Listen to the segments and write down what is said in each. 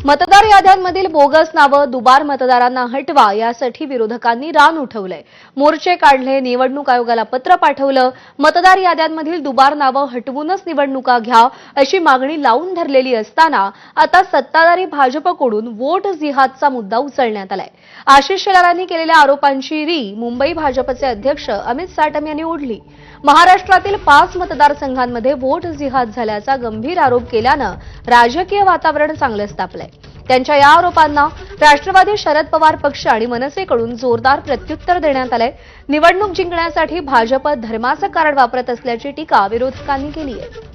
मतदार याद्यांमधील बोगस नावं, दुबार मतदारांना हटवा यासाठी विरोधकांनी रान उठवलंय. मोर्चे काढले, निवडणूक आयोगाला पत्र पाठवलं. मतदार याद्यांमधील दुबार नावं हटवूनच निवडणुका घ्या अशी मागणी लावून धरलेली असताना आता सत्ताधारी भाजपकडून वोट जिहादचा मुद्दा उचलण्यात आलाय. आशिष शेलारांनी केलेल्या आरोपांची री मुंबई भाजपचे अध्यक्ष अमित साटम यांनी ओढली. महाराष्ट्रातील 5 मतदारसंघांमध्ये वोट जिहाद झाल्याचा गंभीर आरोप केल्यानं राजकीय वातावरण चांगलंच तापलंय. त्यांच्या या आरोपांना राष्ट्रवादी शरद पवार पक्ष आणि मनसेकडून जोरदार प्रत्युत्तर देण्यात आलंय. निवडणूक जिंकण्यासाठी भाजप धर्माचं कारण वापरत असल्याची टीका विरोधकांनी केली आहे.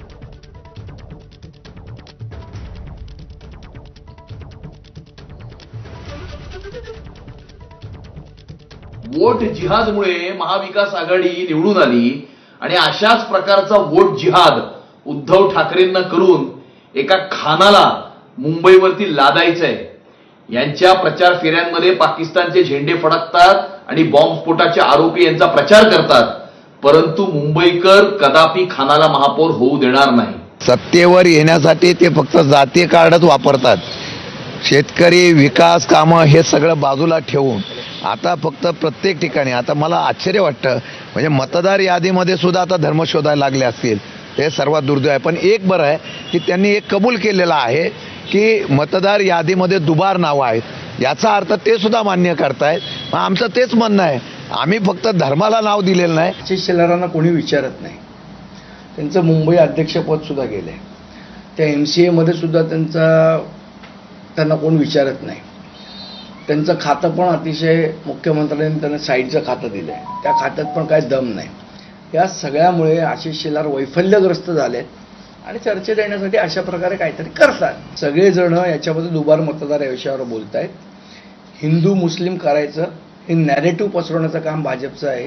वोट जिहादमुळे महाविकास आघाडी निवडून आली आणि अशाच प्रकारचा वोट जिहाद उद्धव ठाकरेंना करून एका खानाला मुंबईवरती लादायचंय. यांच्या प्रचार फेऱ्यांमध्ये पाकिस्तानचे झेंडे फडकतात आणि बॉम्बस्फोटाचे आरोपी यांचा प्रचार करतात, परंतु मुंबईकर कदापि खानाला महापौर होऊ देणार नाही. सत्तेवर येण्यासाठी ते फक्त जातीय कार्डच वापरतात. शेतकरी, विकास कामं हे सगळं बाजूला ठेवून आता फक्त प्रत्येक ठिकाणी, आता मला आश्चर्य वाटतं, म्हणजे मतदार यादीमध्ये सुद्धा आता धर्म शोधायला लागले असतील. हे सर्वात दुर्दैव आहे. पण एक बरं आहे की त्यांनी एक कबूल केलेलं आहे की मतदार यादीमध्ये दुबार नावं आहेत. याचा अर्थ ते सुद्धा मान्य करतायत. मग आमचं तेच म्हणणं आहे, आम्ही फक्त धर्माला नाव दिलेलं नाही. आशिष शेलारांना कोणी विचारत नाही. त्यांचं मुंबई अध्यक्षपद सुद्धा गेलंय. त्या MCA मध्ये सुद्धा त्यांना कोण विचारत नाही. त्यांचं खातं पण अतिशय मुख्यमंत्र्यांनी त्यांना साईडचं खातं दिलं आहे. त्या खात्यात पण काय दम नाही. या सगळ्यामुळे आशिष शेलार वैफल्यग्रस्त झालेत आणि चर्चेत येण्यासाठी अशा प्रकारे काहीतरी करतात. सगळेजण याच्यामध्ये दुबार मतदार या विषयावर बोलत आहेत. हिंदू मुस्लिम करायचं हे नॅरेटिव्ह पसरवण्याचं काम भाजपचं आहे.